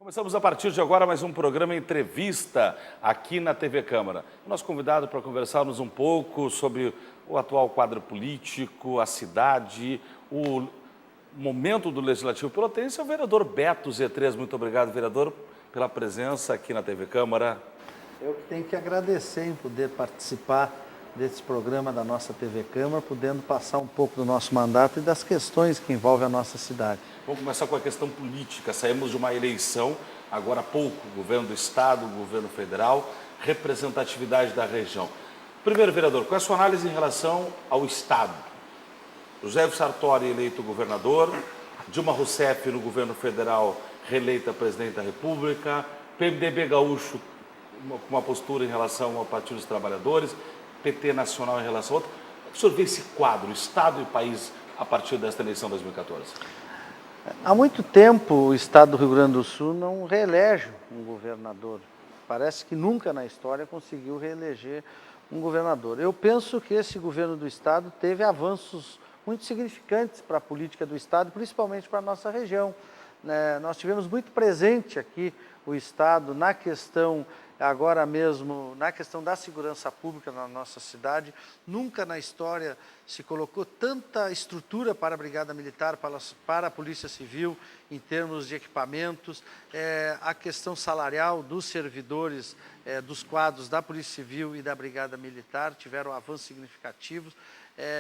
Começamos a partir de agora mais um programa Entrevista aqui na TV Câmara. O nosso convidado para conversarmos um pouco sobre o atual quadro político, a cidade, o momento do Legislativo Pelotense é o vereador Beto Z3. Muito obrigado, vereador, pela presença aqui na TV Câmara. Eu que tenho que agradecer em poder participar desse programa da nossa TV Câmara, podendo passar um pouco do nosso mandato e das questões que envolvem a nossa cidade. Vamos começar com a questão política. Saímos de uma eleição, agora há pouco, governo do Estado, governo federal, representatividade da região. Primeiro, vereador, qual é a sua análise em relação ao Estado? José Sartori eleito governador, Dilma Rousseff no governo federal reeleita presidente da República, PMDB gaúcho com uma postura em relação ao Partido dos Trabalhadores, PT nacional em relação a outro. Como o senhor vê esse quadro, Estado e país, a partir desta eleição de 2014? Há muito tempo o Estado do Rio Grande do Sul não reelege um governador. Parece que nunca na história conseguiu reeleger um governador. Eu penso que esse governo do Estado teve avanços muito significantes para a política do Estado, principalmente para a nossa região. Nós tivemos muito presente aqui o Estado na questão, agora mesmo, na questão da segurança pública na nossa cidade. Nunca na história se colocou tanta estrutura para a Brigada Militar, para a Polícia Civil, em termos de equipamentos, a questão salarial dos servidores, dos quadros da Polícia Civil e da Brigada Militar tiveram avanços significativos.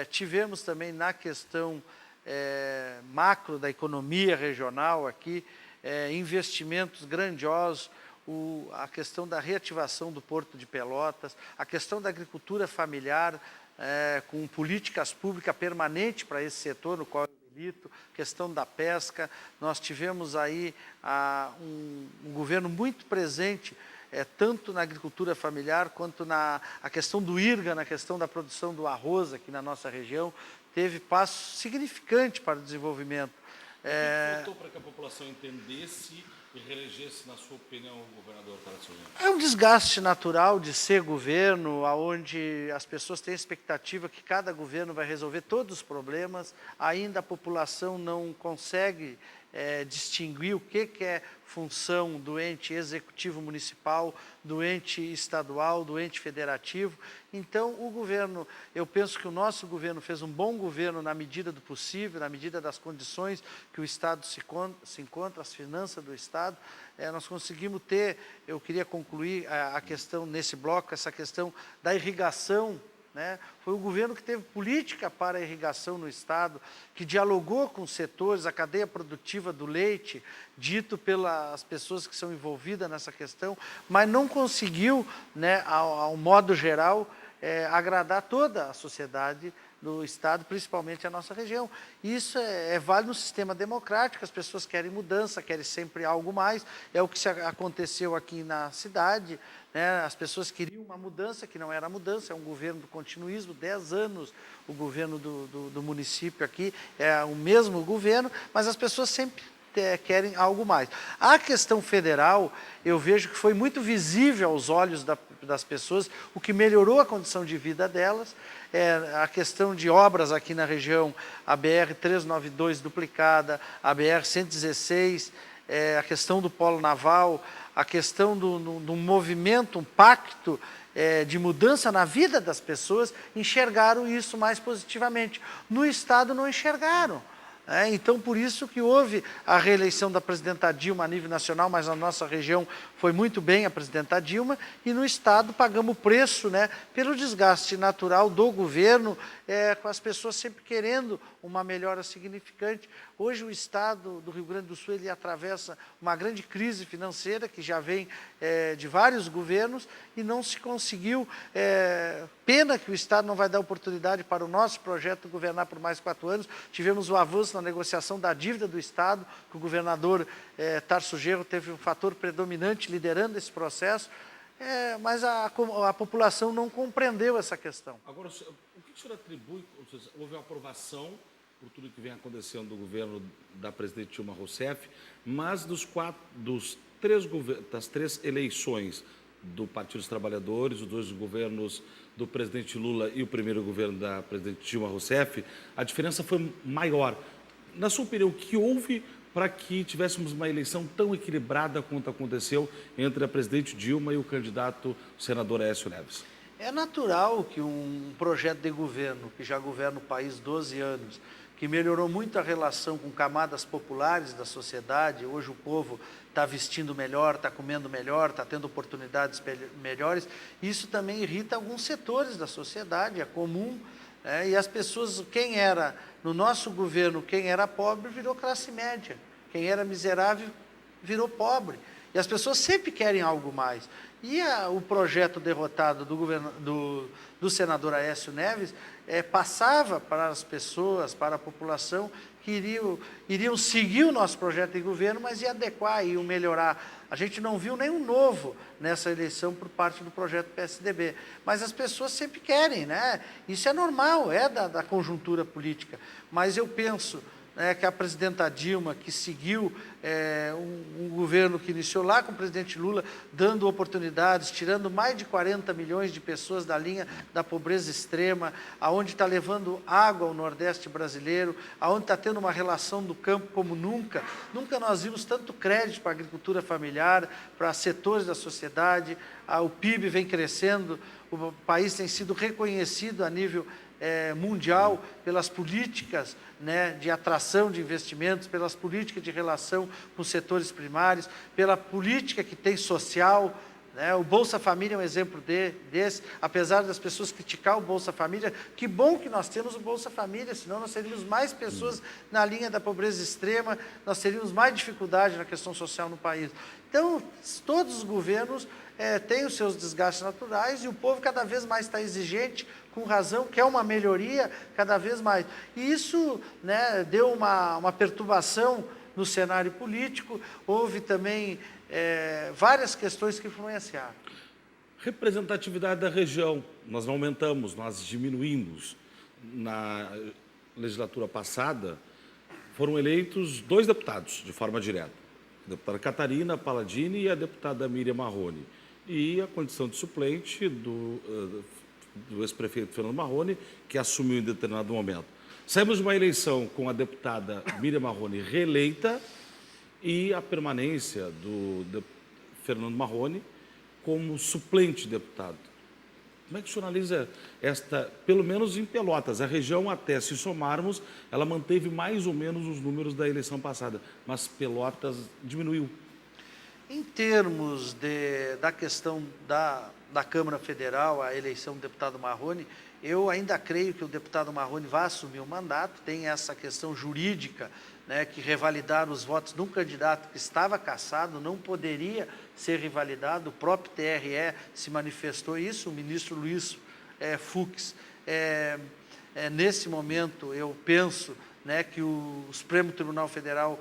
Tivemos também na questão macro da economia regional aqui, investimentos grandiosos, a questão da reativação do Porto de Pelotas, a questão da agricultura familiar, com políticas públicas permanentes para esse setor, no qual eu milito, questão da pesca. Nós tivemos aí um governo muito presente, tanto na agricultura familiar, quanto a questão do IRGA, na questão da produção do arroz aqui na nossa região, teve passo significante para o desenvolvimento. O que faltou para que a população entendesse e reelegesse, na sua opinião, o governador Tarcísio? É um desgaste natural de ser governo, onde as pessoas têm a expectativa que cada governo vai resolver todos os problemas. Ainda a população não consegue distinguir o que é função do ente executivo municipal, do ente estadual, do ente federativo. Então, o governo, eu penso que o nosso governo fez um bom governo na medida do possível, na medida das condições que o Estado se encontra, as finanças do Estado. Nós conseguimos ter, eu queria concluir a questão nesse bloco, essa questão da irrigação. Foi o governo que teve política para a irrigação no Estado, que dialogou com os setores, a cadeia produtiva do leite, dito pelas pessoas que são envolvidas nessa questão, mas não conseguiu, ao modo geral, agradar toda a sociedade do Estado, principalmente a nossa região. Isso é válido no sistema democrático, as pessoas querem mudança, querem sempre algo mais, é o que aconteceu aqui na cidade. As pessoas queriam uma mudança, que não era mudança, é um governo do continuismo, 10 anos o governo do município aqui, é o mesmo governo, mas as pessoas sempre querem algo mais. A questão federal, eu vejo que foi muito visível aos olhos das pessoas, o que melhorou a condição de vida delas. A questão de obras aqui na região, a BR-392 duplicada, a BR-116, a questão do polo naval, a questão do movimento, um pacto de mudança na vida das pessoas, enxergaram isso mais positivamente. No Estado não enxergaram. Então, por isso que houve a reeleição da presidenta Dilma a nível nacional, mas na nossa região foi muito bem a presidenta Dilma, e no Estado pagamos o preço pelo desgaste natural do governo, com as pessoas sempre querendo uma melhora significante. Hoje o Estado do Rio Grande do Sul ele atravessa uma grande crise financeira, que já vem de vários governos, e não se conseguiu. Pena que o Estado não vai dar oportunidade para o nosso projeto governar por mais 4 anos. Tivemos o avanço na negociação da dívida do Estado, que o governador Tarso Genro teve um fator predominante liderando esse processo, mas a população não compreendeu essa questão. Agora, o que o senhor atribui? Houve uma aprovação por tudo que vem acontecendo do governo da presidente Dilma Rousseff, mas das 3 eleições do Partido dos Trabalhadores, os 2 governos do presidente Lula e o primeiro governo da presidente Dilma Rousseff, a diferença foi maior. Na sua opinião, o que houve para que tivéssemos uma eleição tão equilibrada quanto aconteceu entre a presidente Dilma e o candidato senador Aécio Neves? É natural que um projeto de governo, que já governa o país 12 anos, que melhorou muito a relação com camadas populares da sociedade, hoje o povo está vestindo melhor, está comendo melhor, está tendo oportunidades melhores, isso também irrita alguns setores da sociedade, é comum, e as pessoas, quem era, no nosso governo, quem era pobre virou classe média, quem era miserável virou pobre, e as pessoas sempre querem algo mais. E o projeto derrotado do senador Aécio Neves passava para as pessoas, para a população, que iriam seguir o nosso projeto de governo, mas ia adequar, iam melhorar. A gente não viu nenhum novo nessa eleição por parte do projeto PSDB, mas as pessoas sempre querem, né? Isso é normal, é da conjuntura política, mas eu penso que a presidenta Dilma, que seguiu um governo que iniciou lá com o presidente Lula, dando oportunidades, tirando mais de 40 milhões de pessoas da linha da pobreza extrema, aonde está levando água ao Nordeste brasileiro, aonde está tendo uma relação do campo como nunca. Nunca nós vimos tanto crédito para a agricultura familiar, para setores da sociedade, o PIB vem crescendo, o país tem sido reconhecido a nível mundial pelas políticas de atração de investimentos, pelas políticas de relação com os setores primários, pela política que tem social. O Bolsa Família é um exemplo desse, apesar das pessoas criticar o Bolsa Família, que bom que nós temos o Bolsa Família, senão nós teríamos mais pessoas na linha da pobreza extrema, nós teríamos mais dificuldade na questão social no país. Então, todos os governos têm os seus desgastes naturais e o povo cada vez mais está exigente, com razão, quer uma melhoria cada vez mais. E isso deu uma perturbação no cenário político, houve também várias questões que influenciaram. Representatividade da região, nós não aumentamos, nós diminuímos. Na legislatura passada, foram eleitos 2 deputados, de forma direta. A deputada Catarina Palladini e a deputada Miriam Marrone. E a condição de suplente do ex-prefeito Fernando Marrone, que assumiu em determinado momento. Saímos de uma eleição com a deputada Miriam Marrone reeleita e a permanência do Fernando Marrone como suplente deputado. Como é que o senhor analisa pelo menos em Pelotas, a região até, se somarmos, ela manteve mais ou menos os números da eleição passada, mas Pelotas diminuiu. Em termos da questão da Câmara Federal, a eleição do deputado Marrone, eu ainda creio que o deputado Marrone vai assumir o mandato, tem essa questão jurídica, que revalidar os votos de um candidato que estava cassado não poderia ser revalidado, o próprio TRE se manifestou isso, o ministro Luiz Fux. Nesse momento, eu penso que o Supremo Tribunal Federal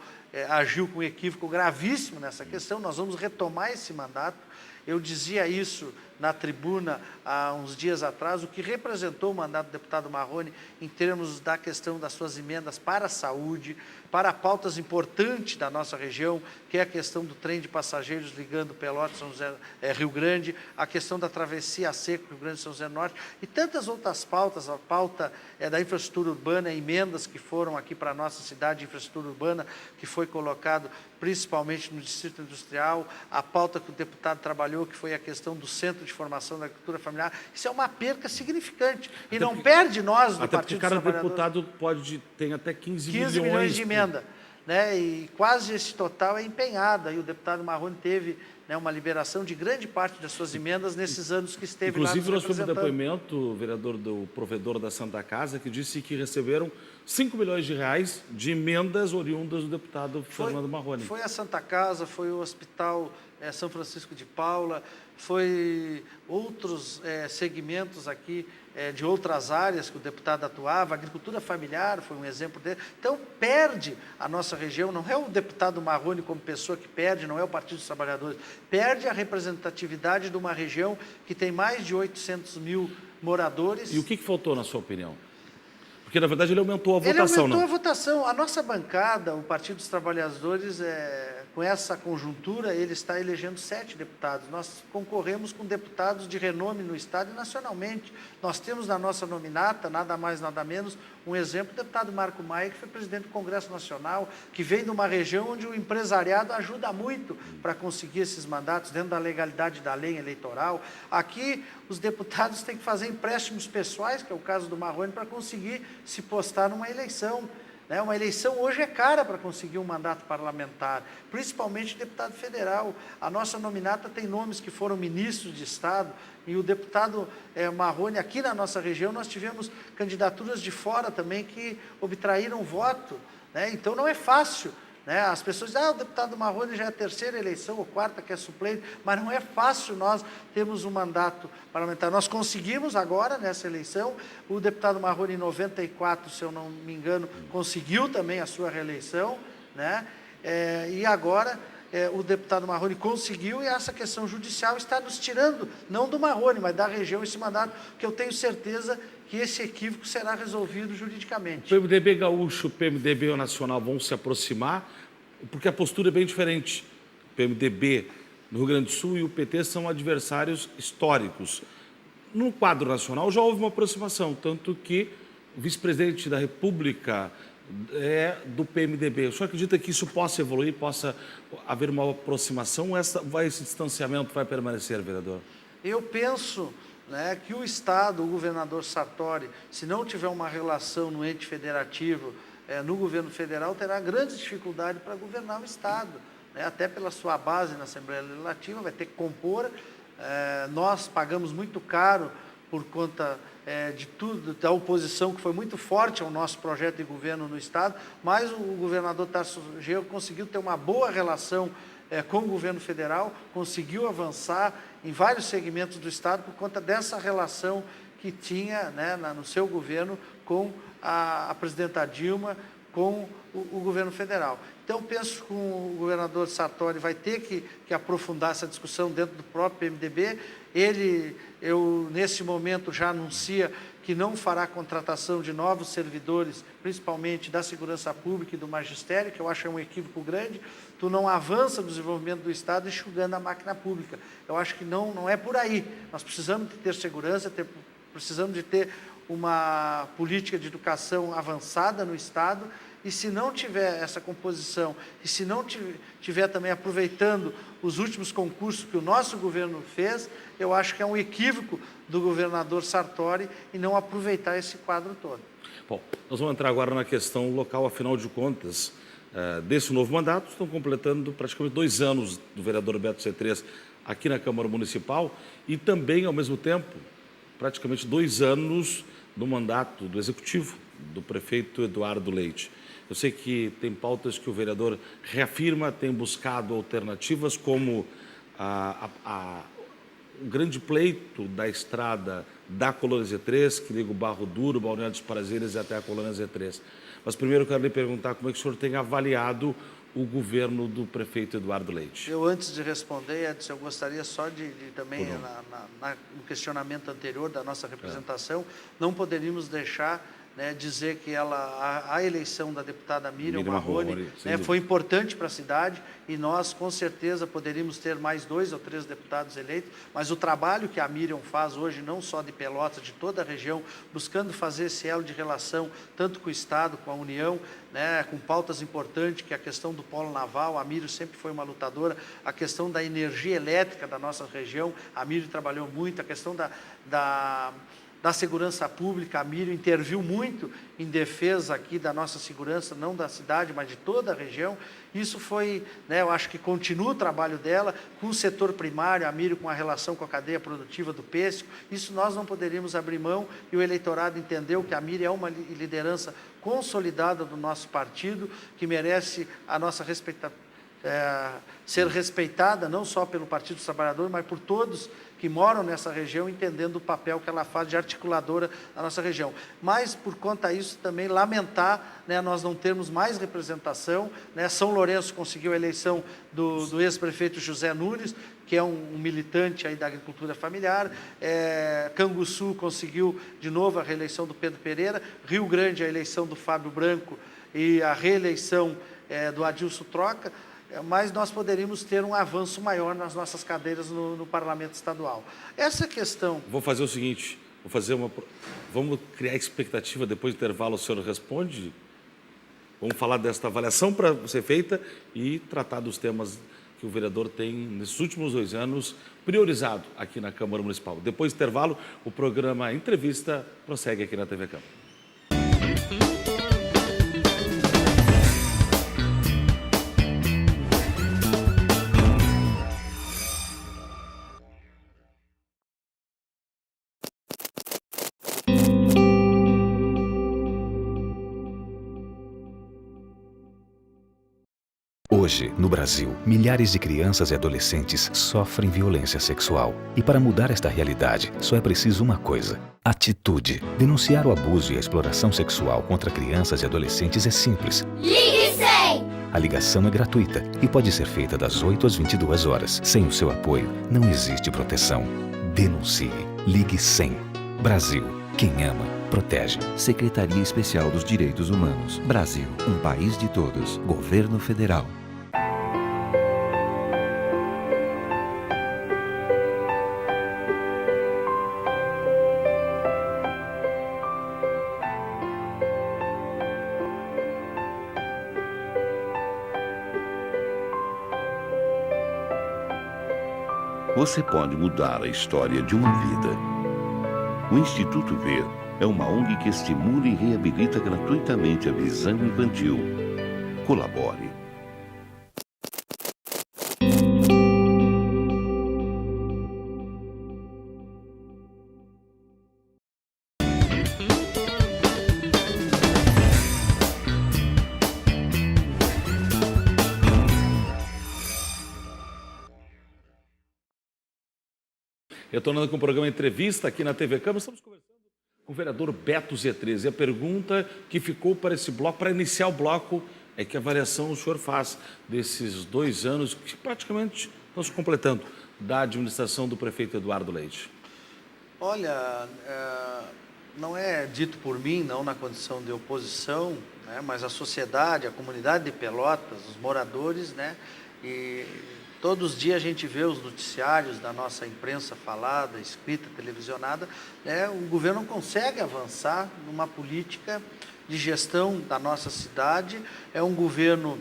agiu com um equívoco gravíssimo nessa questão, nós vamos retomar esse mandato. Eu dizia isso na tribuna há uns dias atrás, o que representou o mandato do deputado Marrone em termos da questão das suas emendas para a saúde, para pautas importantes da nossa região, que é a questão do trem de passageiros ligando Pelotas, São José, Rio Grande, a questão da travessia a seco, Rio Grande e São José do Norte, e tantas outras pautas, a pauta da infraestrutura urbana, emendas que foram aqui para a nossa cidade de infraestrutura urbana, que foi colocado principalmente no Distrito Industrial, a pauta que o deputado trabalhou, que foi a questão do Centro de Formação da Agricultura Familiar. Isso é uma perca significante. E não perde nós do Partido dos Trabalhadores. Cada deputado tem até 15 milhões de emenda. E quase esse total é empenhado. Aí o deputado Marrone teve uma liberação de grande parte das suas emendas nesses anos que esteve lá nos representando. Inclusive, nós tivemos um depoimento, vereador, do provedor da Santa Casa, que disse que receberam 5 milhões de reais de emendas oriundas do deputado Fernando Marrone. Foi a Santa Casa, foi o Hospital São Francisco de Paula, foi outros segmentos aqui de outras áreas que o deputado atuava, a agricultura familiar foi um exemplo dele. Então, perde a nossa região, não é o deputado Marrone como pessoa que perde, não é o Partido dos Trabalhadores, perde a representatividade de uma região que tem mais de 800 mil moradores. E o que faltou, na sua opinião? Porque, na verdade, ele aumentou a votação, a votação. A nossa bancada, o Partido dos Trabalhadores, com essa conjuntura, ele está elegendo 7 deputados. Nós concorremos com deputados de renome no Estado e nacionalmente. Nós temos na nossa nominata, nada mais, nada menos, um exemplo, o deputado Marco Maia, que foi presidente do Congresso Nacional, que vem de uma região onde o empresariado ajuda muito para conseguir esses mandatos, dentro da legalidade da lei eleitoral. Aqui, os deputados têm que fazer empréstimos pessoais, que é o caso do Marrone, para conseguir se postar numa eleição. Uma eleição hoje é cara para conseguir um mandato parlamentar, principalmente deputado federal. A nossa nominata tem nomes que foram ministros de Estado, e o deputado Marrone, aqui na nossa região, nós tivemos candidaturas de fora também que obtraíram voto. Então não é fácil. As pessoas dizem, o deputado Marrone já é a 3ª eleição, ou 4ª que é suplente, mas não é fácil nós termos um mandato parlamentar. Nós conseguimos agora, nessa eleição, o deputado Marrone, em 94, se eu não me engano, conseguiu também a sua reeleição, e agora o deputado Marrone conseguiu, e essa questão judicial está nos tirando, não do Marrone, mas da região, esse mandato, que eu tenho certeza que esse equívoco será resolvido juridicamente. O PMDB gaúcho, o PMDB nacional vão se aproximar, porque a postura é bem diferente. O PMDB no Rio Grande do Sul e o PT são adversários históricos. No quadro nacional já houve uma aproximação, tanto que o vice-presidente da República é do PMDB. O senhor acredita que isso possa evoluir, possa haver uma aproximação, ou esse distanciamento vai permanecer, vereador? Eu penso que o Estado, o governador Sartori, se não tiver uma relação no ente federativo, no governo federal, terá grandes dificuldades para governar o Estado. Até pela sua base na Assembleia Legislativa, vai ter que compor. Nós pagamos muito caro por conta de tudo, da oposição que foi muito forte ao nosso projeto de governo no Estado, mas o governador Tarso Genro conseguiu ter uma boa relação com o governo federal, conseguiu avançar em vários segmentos do Estado por conta dessa relação que tinha no seu governo com a presidenta Dilma, com o governo federal. Então, penso que o governador Sartori vai ter que aprofundar essa discussão dentro do próprio PMDB. Nesse momento, já anuncia que não fará contratação de novos servidores, principalmente da segurança pública e do magistério, que eu acho que é um equívoco grande. Tu não avança no desenvolvimento do Estado enxugando a máquina pública. Eu acho que não é por aí. Nós precisamos de ter segurança, precisamos de ter uma política de educação avançada no Estado, e se não tiver essa composição, e se não tiver também aproveitando os últimos concursos que o nosso governo fez, eu acho que é um equívoco do governador Sartori e não aproveitar esse quadro todo. Bom, nós vamos entrar agora na questão local, afinal de contas, desse novo mandato. Estão completando praticamente 2 anos do vereador Beto C3 aqui na Câmara Municipal e também, ao mesmo tempo, praticamente 2 anos do mandato do Executivo, do prefeito Eduardo Leite. Eu sei que tem pautas que o vereador reafirma, tem buscado alternativas, como o grande pleito da estrada da Colônia Z3, que liga o Barro Duro, Balneário dos Prazeres e até a Colônia Z3. Mas primeiro eu quero lhe perguntar como é que o senhor tem avaliado o governo do prefeito Eduardo Leite. Eu, antes de responder, Edson, eu gostaria só de também, no questionamento anterior da nossa representação, não poderíamos deixar dizer que a eleição da deputada Miriam Marrone foi importante para a cidade, e nós, com certeza, poderíamos ter mais 2 ou 3 deputados eleitos, mas o trabalho que a Miriam faz hoje, não só de Pelotas, de toda a região, buscando fazer esse elo de relação, tanto com o Estado, com a União, com pautas importantes, que é a questão do polo naval. A Miriam sempre foi uma lutadora, a questão da energia elétrica da nossa região, a Miriam trabalhou muito, a questão da segurança pública, a Miriam interviu muito em defesa aqui da nossa segurança, não da cidade, mas de toda a região. Isso foi, eu acho que continua o trabalho dela, com o setor primário, a Miriam com a relação com a cadeia produtiva do pêssego. Isso nós não poderíamos abrir mão, e o eleitorado entendeu que a Miriam é uma liderança consolidada do nosso partido, que merece a nossa ser respeitada, não só pelo Partido dos Trabalhadores, mas por todos que moram nessa região, entendendo o papel que ela faz de articuladora da nossa região. Mas, por conta disso, também lamentar nós não termos mais representação. São Lourenço conseguiu a eleição do ex-prefeito José Nunes, que é um militante aí da agricultura familiar. Canguçu conseguiu, de novo, a reeleição do Pedro Pereira. Rio Grande, a eleição do Fábio Branco e a reeleição do Adilson Troca. mas nós poderíamos ter um avanço maior nas nossas cadeiras no Parlamento Estadual. Essa questão... Vou fazer o seguinte, vamos criar expectativa, depois do intervalo o senhor responde? Vamos falar desta avaliação para ser feita e tratar dos temas que o vereador tem, nesses últimos 2 anos, priorizado aqui na Câmara Municipal. Depois do intervalo, o programa Entrevista prossegue aqui na TV Câmara. Hoje, no Brasil, milhares de crianças e adolescentes sofrem violência sexual. E para mudar esta realidade, só é preciso uma coisa: atitude. Denunciar o abuso e a exploração sexual contra crianças e adolescentes é simples. Ligue 100! A ligação é gratuita e pode ser feita das 8 às 22 horas. Sem o seu apoio, não existe proteção. Denuncie. Ligue 100. Brasil. Quem ama, protege. Secretaria Especial dos Direitos Humanos. Brasil, um país de todos. Governo Federal. Você pode mudar a história de uma vida. O Instituto Ver é uma ONG que estimula e reabilita gratuitamente a visão infantil. Colabore. Retornando com o programa Entrevista aqui na TV Câmara, estamos conversando com o vereador Beto Z13. E a pergunta que ficou para esse bloco, para iniciar o bloco, é que avaliação o senhor faz desses 2 anos que praticamente estão se completando da administração do prefeito Eduardo Leite? Olha, não é dito por mim, não na condição de oposição, né, mas a sociedade, a comunidade de Pelotas, os moradores, né, e todos os dias a gente vê os noticiários da nossa imprensa falada, escrita, televisionada, né, o governo não consegue avançar numa política de gestão da nossa cidade. É um governo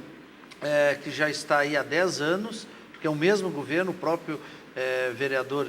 que já está aí há 10 anos, porque é o mesmo governo, o próprio vereador,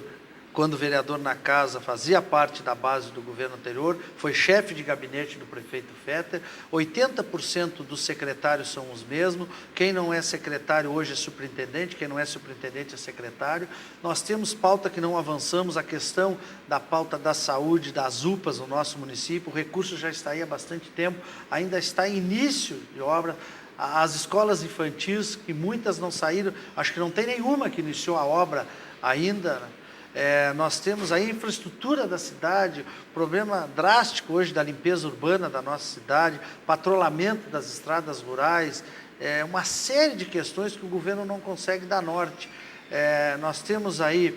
quando vereador na casa, fazia parte da base do governo anterior, foi chefe de gabinete do prefeito Fetter, 80% dos secretários são os mesmos, quem não é secretário hoje é superintendente, quem não é superintendente é secretário. Nós temos pauta que não avançamos, a questão da pauta da saúde, das UPAs no nosso município, o recurso já está aí há bastante tempo, ainda está em início de obra. As escolas infantis, que muitas não saíram, acho que não tem nenhuma que iniciou a obra ainda. Nós temos a infraestrutura da cidade, problema drástico hoje da limpeza urbana da nossa cidade, patrulhamento das estradas rurais, uma série de questões que o governo não consegue dar norte. Nós temos aí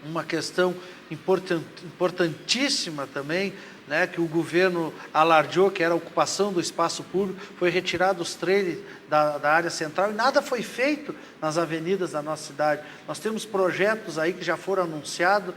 uma questão importantíssima também, né, que o governo alardeou, que era a ocupação do espaço público, foi retirado os trailers da área central e nada foi feito nas avenidas da nossa cidade. Nós temos projetos aí que já foram anunciados,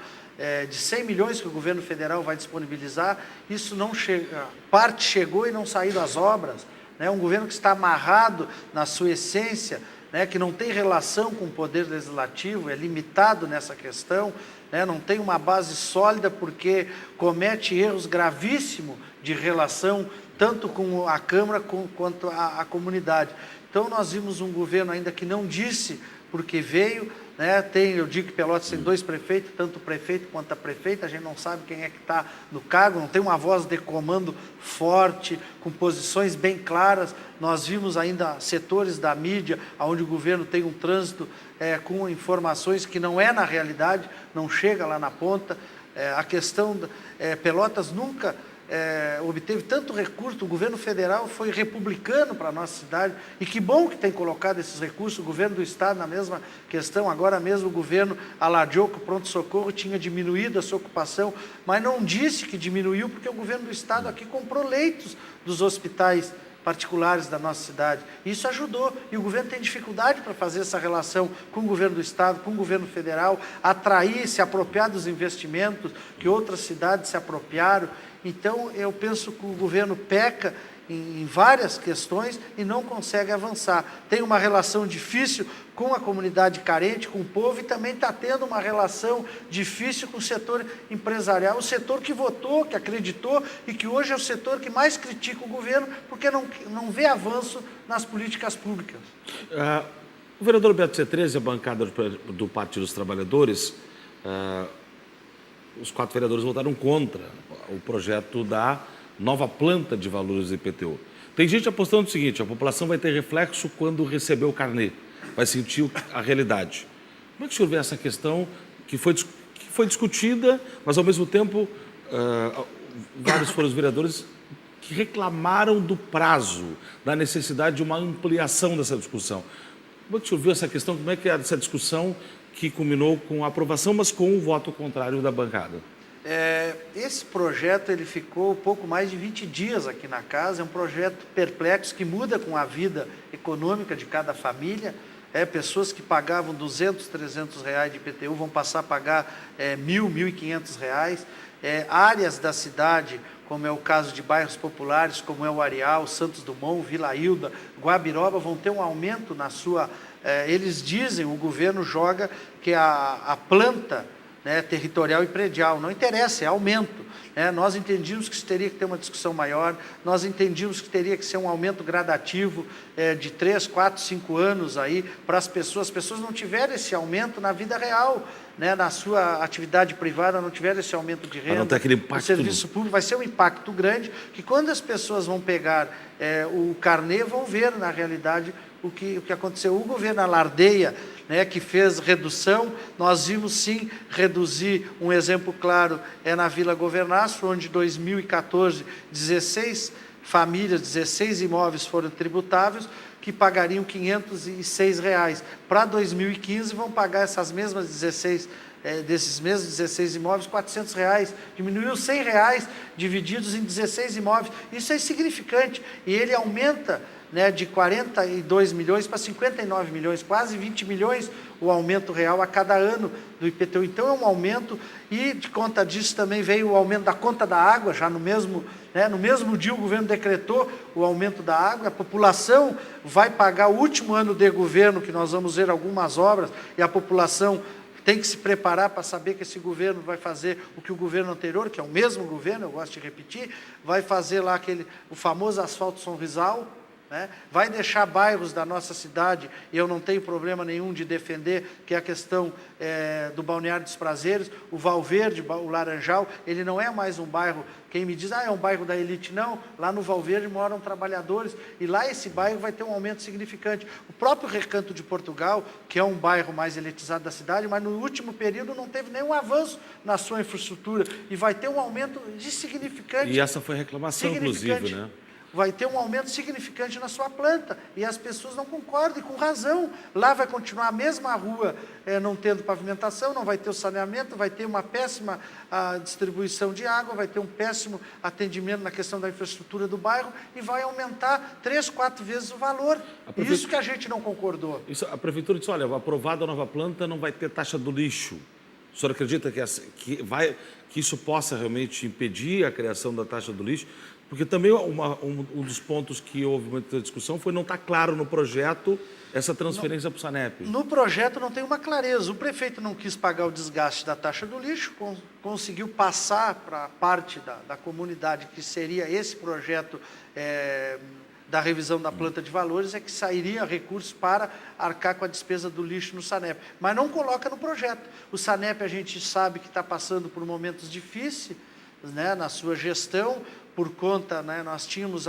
de 100 milhões que o governo federal vai disponibilizar, isso não chega, parte chegou e não saíram as obras, né, um governo que está amarrado na sua essência, né, que não tem relação com o poder legislativo, é limitado nessa questão, né, não tem uma base sólida porque comete erros gravíssimos de relação tanto com a Câmara quanto a comunidade. Então nós vimos um governo ainda que não disse porque veio, né, eu digo que Pelotas tem 2 prefeitos, tanto o prefeito quanto a prefeita, a gente não sabe quem é que está no cargo, não tem uma voz de comando forte, com posições bem claras. Nós vimos ainda setores da mídia, onde o governo tem um trânsito com informações que não é na realidade, não chega lá na ponta. A questão, Pelotas nunca obteve tanto recurso, o governo federal foi republicano para a nossa cidade, e que bom que tem colocado esses recursos, o governo do estado na mesma questão. Agora mesmo o governo alardeou que o pronto-socorro tinha diminuído a sua ocupação, mas não disse que diminuiu, porque o governo do estado aqui comprou leitos dos hospitais particulares da nossa cidade. Isso ajudou, e o governo tem dificuldade para fazer essa relação com o governo do Estado, com o governo federal, atrair, se apropriar dos investimentos que outras cidades se apropriaram. Então, eu penso que o governo peca em várias questões e não consegue avançar. Tem uma relação difícil com a comunidade carente, com o povo, e também está tendo uma relação difícil com o setor empresarial, o setor que votou, que acreditou e que hoje é o setor que mais critica o governo porque não vê avanço nas políticas públicas. O vereador Beto C13, a bancada do Partido dos Trabalhadores, os 4 vereadores votaram contra o projeto da nova planta de valores do IPTU. Tem gente apostando no seguinte: a população vai ter reflexo quando receber o carnê, vai sentir a realidade. Como é que o senhor vê essa questão que foi discutida, mas ao mesmo tempo vários foram os vereadores que reclamaram do prazo, da necessidade de uma ampliação dessa discussão? Como é que o senhor viu essa questão? Como é que é essa discussão que culminou com a aprovação, mas com o voto contrário da bancada? Esse projeto ele ficou pouco mais de 20 dias aqui na casa. É um projeto perplexo que muda com a vida econômica de cada família. Pessoas que pagavam 200, 300 reais de IPTU vão passar a pagar 1.000, 1.500 reais. Áreas da cidade, como é o caso de bairros populares, como é o Areal, Santos Dumont, Vila Hilda, Guabiroba, vão ter um aumento na sua... eles dizem, o governo joga que a planta, territorial e predial, não interessa, é aumento. Nós entendíamos que isso teria que ter uma discussão maior, nós entendíamos que teria que ser um aumento gradativo de 3, 4, 5 anos aí para as pessoas não tiverem esse aumento na vida real, na sua atividade privada, não tiverem esse aumento de renda, não ter aquele impacto. O serviço público vai ser um impacto grande, que quando as pessoas vão pegar o carnê, vão ver na realidade o que aconteceu. O governo alardeia, que fez redução, nós vimos sim reduzir. Um exemplo claro é na Vila Governaço, onde em 2014, 16 famílias, 16 imóveis foram tributáveis, que pagariam R$ 506. Para 2015 vão pagar essas mesmas 16 desses mesmos 16 imóveis, R$ 400, diminuiu R$ 100 divididos em 16 imóveis. Isso é insignificante, e ele aumenta de 42 milhões para 59 milhões, quase 20 milhões o aumento real a cada ano do IPTU. Então é um aumento, e de conta disso também veio o aumento da conta da água, já no mesmo dia o governo decretou o aumento da água. A população vai pagar o último ano de governo, que nós vamos ver algumas obras, e a população tem que se preparar para saber que esse governo vai fazer o que o governo anterior, que é o mesmo governo, eu gosto de repetir, vai fazer lá o famoso asfalto Sonrisal, vai deixar bairros da nossa cidade, e eu não tenho problema nenhum de defender, que é a questão do Balneário dos Prazeres, o Valverde, o Laranjal, ele não é mais um bairro, quem me diz, é um bairro da elite, não, lá no Valverde moram trabalhadores, e lá esse bairro vai ter um aumento significante. O próprio Recanto de Portugal, que é um bairro mais elitizado da cidade, mas no último período não teve nenhum avanço na sua infraestrutura, e vai ter um aumento significante. E essa foi a reclamação, inclusive, Vai ter um aumento significante na sua planta, e as pessoas não concordam, e com razão. Lá vai continuar a mesma rua, não tendo pavimentação, não vai ter o saneamento, vai ter uma péssima distribuição de água, vai ter um péssimo atendimento na questão da infraestrutura do bairro, e vai aumentar 3, 4 vezes o valor. Isso que a gente não concordou. A prefeitura disse, olha, aprovada a nova planta, não vai ter taxa do lixo. O senhor acredita que isso possa realmente impedir a criação da taxa do lixo? Porque também um dos pontos que houve muita discussão foi não estar claro no projeto essa transferência para o SANEP. No projeto não tem uma clareza. O prefeito não quis pagar o desgaste da taxa do lixo, conseguiu passar para a parte da comunidade, que seria esse projeto da revisão da planta de valores, que sairia recursos para arcar com a despesa do lixo no SANEP. Mas não coloca no projeto. O SANEP, a gente sabe que está passando por momentos difíceis, na sua gestão, por conta, nós tínhamos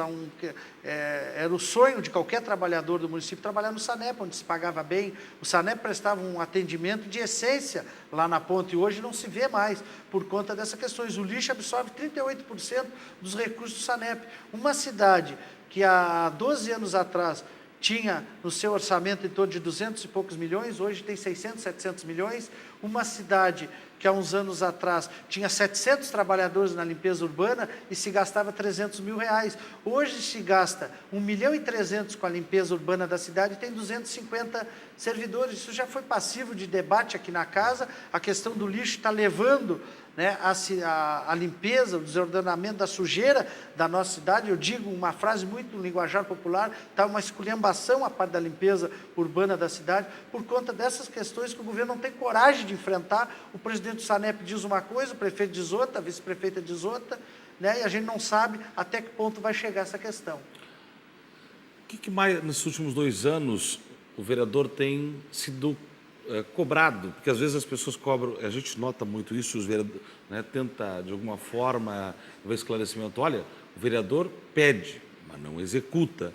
era o sonho de qualquer trabalhador do município trabalhar no SANEP, onde se pagava bem. O SANEP prestava um atendimento de essência lá na ponta, e hoje não se vê mais, por conta dessas questões. O lixo absorve 38% dos recursos do SANEP. Uma cidade que há 12 anos atrás tinha no seu orçamento em torno de 200 e poucos milhões, hoje tem 600, 700 milhões. Uma cidade que há uns anos atrás tinha 700 trabalhadores na limpeza urbana e se gastava 300 mil reais. Hoje se gasta 1.300.000 com a limpeza urbana da cidade e tem 250 servidores. Isso já foi passivo de debate aqui na casa. A questão do lixo está levando, né, a limpeza, o desordenamento da sujeira da nossa cidade. Eu digo uma frase muito no linguajar popular, está uma esculhambação a parte da limpeza urbana da cidade, por conta dessas questões que o governo não tem coragem de enfrentar. O presidente do SANEP diz uma coisa, o prefeito diz outra, a vice-prefeita diz outra, né, e a gente não sabe até que ponto vai chegar essa questão. O que mais, nesses últimos 2 anos, o vereador tem sido cobrado? Porque às vezes as pessoas cobram, a gente nota muito isso, os vereadores, né, tenta de alguma forma ver esclarecimento. Olha, o vereador pede, mas não executa.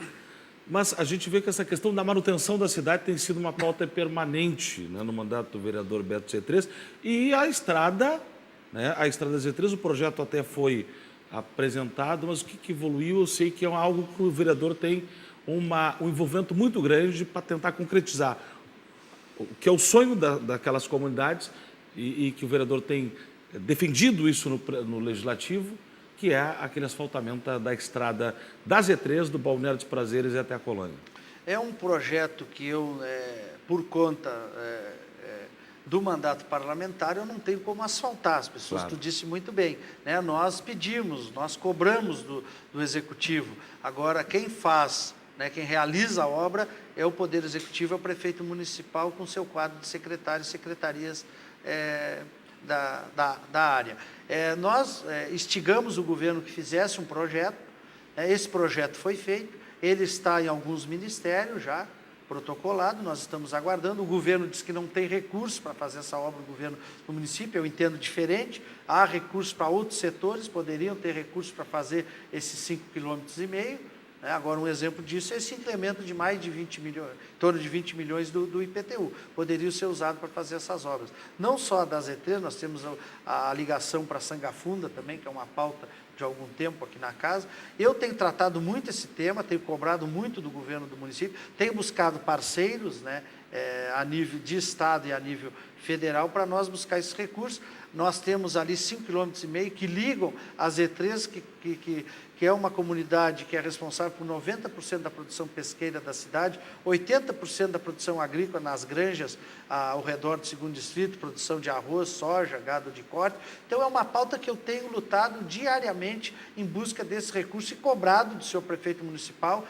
Mas a gente vê que essa questão da manutenção da cidade tem sido uma pauta permanente, né, no mandato do vereador Beto Z3. E a estrada, né, a estrada Z3, o projeto até foi apresentado, mas o que evoluiu, eu sei que é algo que o vereador tem um envolvimento muito grande para tentar concretizar, que é o sonho daquelas comunidades e que o vereador tem defendido isso no Legislativo, que é aquele asfaltamento da estrada da Z3, do Balneário dos Prazeres e até a Colônia. É um projeto que eu, por conta do mandato parlamentar, eu não tenho como asfaltar. As pessoas, claro, tu disse muito bem, né? Nós pedimos, nós cobramos do Executivo. Agora, quem faz, né, quem realiza a obra é o Poder Executivo, é o prefeito municipal com seu quadro de secretários e secretarias da área. Nós instigamos o governo que fizesse um projeto, esse projeto foi feito, ele está em alguns ministérios já protocolado, nós estamos aguardando. O governo diz que não tem recurso para fazer essa obra, o governo do município, eu entendo diferente, há recursos para outros setores, poderiam ter recursos para fazer esses 5,5 km. Agora, um exemplo disso é esse incremento de mais de 20 milhões, em torno de 20 milhões do IPTU, poderia ser usado para fazer essas obras. Não só a da Z3, nós temos a ligação para Sangafunda também, que é uma pauta de algum tempo aqui na casa. Eu tenho tratado muito esse tema, tenho cobrado muito do governo do município, tenho buscado parceiros, né, a nível de estado e a nível federal para nós buscar esses recursos. Nós temos ali 5,5 km que ligam a Z3, que é uma comunidade que é responsável por 90% da produção pesqueira da cidade, 80% da produção agrícola nas granjas ao redor do 2º distrito, produção de arroz, soja, gado de corte. Então, é uma pauta que eu tenho lutado diariamente em busca desse recurso e cobrado do senhor prefeito municipal,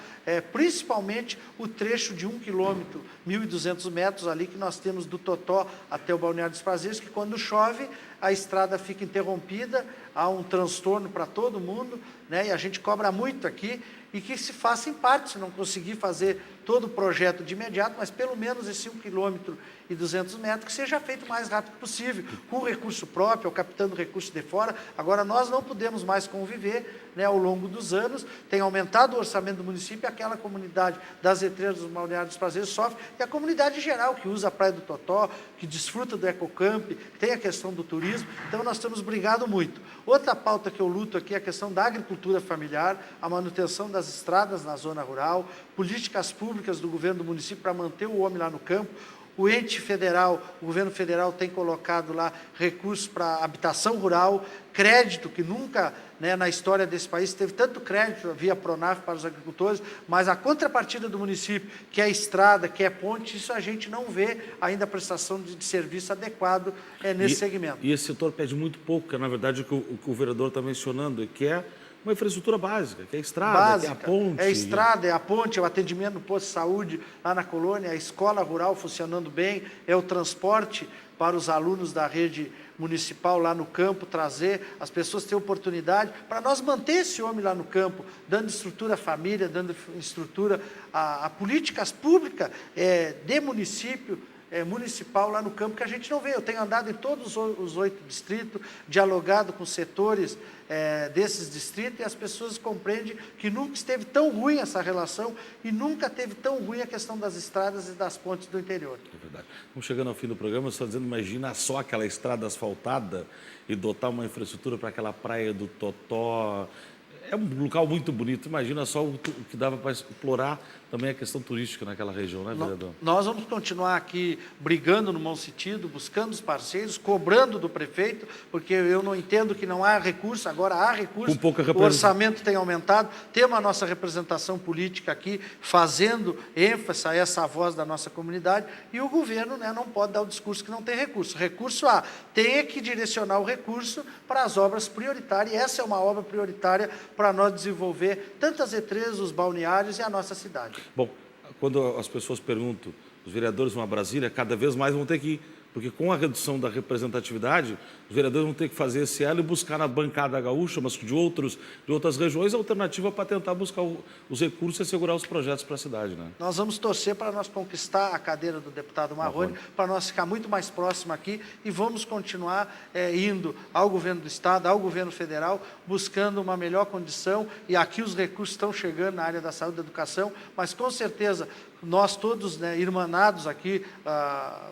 principalmente o trecho de 1 km, 1.200 metros ali que nós temos do Totó até o Balneário dos Prazeres, que quando chove a estrada fica interrompida, há um transtorno para todo mundo, né? E a gente cobra muito aqui, e que se faça em parte, se não conseguir fazer todo o projeto de imediato, mas pelo menos esse 1,2 km que seja feito o mais rápido possível, com recurso próprio, ou captando recurso de fora. Agora, nós não podemos mais conviver, né, ao longo dos anos, tem aumentado o orçamento do município, e aquela comunidade das Z3 dos Balneários dos Prazeres sofre, e a comunidade geral, que usa a Praia do Totó, que desfruta do Ecocamp, tem a questão do turismo. Então, nós temos brigado muito. Outra pauta que eu luto aqui é a questão da agricultura familiar, a manutenção das estradas na zona rural, políticas públicas do governo do município para manter o homem lá no campo. O ente federal, o governo federal tem colocado lá recursos para habitação rural, crédito que nunca, né, na história desse país teve tanto crédito via Pronaf para os agricultores, mas a contrapartida do município, que é estrada, que é ponte, isso a gente não vê ainda a prestação de serviço adequado nesse segmento. E esse setor pede muito pouco, que é, na verdade, o que o vereador está mencionando, que é uma infraestrutura básica, que é a estrada, básica, que é a ponte. É a estrada, é a ponte, é o atendimento no posto de saúde lá na colônia, a escola rural funcionando bem, é o transporte para os alunos da rede municipal lá no campo, trazer, as pessoas terem oportunidade, para nós manter esse homem lá no campo, dando estrutura à família, dando estrutura a políticas públicas de município, municipal lá no campo, que a gente não vê. Eu tenho andado em todos os 8 distritos, dialogado com setores desses distritos, e as pessoas compreendem que nunca esteve tão ruim essa relação e nunca teve tão ruim a questão das estradas e das pontes do interior. É verdade. Vamos chegando ao fim do programa, você está dizendo, imagina só aquela estrada asfaltada e dotar uma infraestrutura para aquela praia do Totó. É um local muito bonito, imagina só o que dava para explorar também a questão turística naquela região, né, vereador? Nós vamos continuar aqui brigando no bom sentido, buscando os parceiros, cobrando do prefeito, porque eu não entendo que não há recurso, agora há recurso, Com pouca o orçamento tem aumentado, temos a nossa representação política aqui, fazendo ênfase a essa voz da nossa comunidade, e o governo, né, não pode dar o discurso que não tem recurso. Recurso há, tem que direcionar o recurso para as obras prioritárias, e essa é uma obra prioritária para nós desenvolver tantas represas, os balneários e a nossa cidade. Bom, quando as pessoas perguntam, os vereadores vão a Brasília, cada vez mais vão ter que ir, porque com a redução da representatividade, os vereadores vão ter que fazer esse elo e buscar na bancada gaúcha, mas de outras regiões, a alternativa para tentar buscar os recursos e assegurar os projetos para a cidade, né? Nós vamos torcer para nós conquistar a cadeira do deputado Marrone, para nós ficar muito mais próximo aqui e vamos continuar indo ao governo do Estado, ao governo federal, buscando uma melhor condição, e aqui os recursos estão chegando na área da saúde e da educação, mas com certeza nós todos, né, irmanados aqui,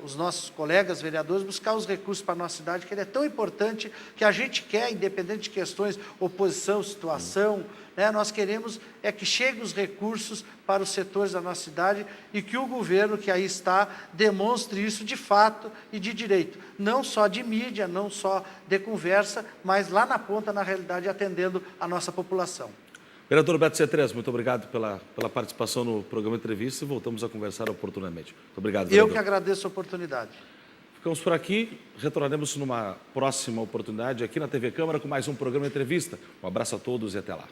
os nossos colegas vereadores, buscar os recursos para a nossa cidade, que ele é tão importante, que a gente quer, independente de questões, oposição, situação, né, nós queremos que cheguem os recursos para os setores da nossa cidade e que o governo que aí está demonstre isso de fato e de direito, não só de mídia, não só de conversa, mas lá na ponta, na realidade, atendendo a nossa população. Vereador Beto C3, muito obrigado pela participação no programa Entrevista e voltamos a conversar oportunamente. Muito obrigado, vereador. Eu que agradeço a oportunidade. Ficamos por aqui, retornaremos numa próxima oportunidade aqui na TV Câmara com mais um programa Entrevista. Um abraço a todos e até lá.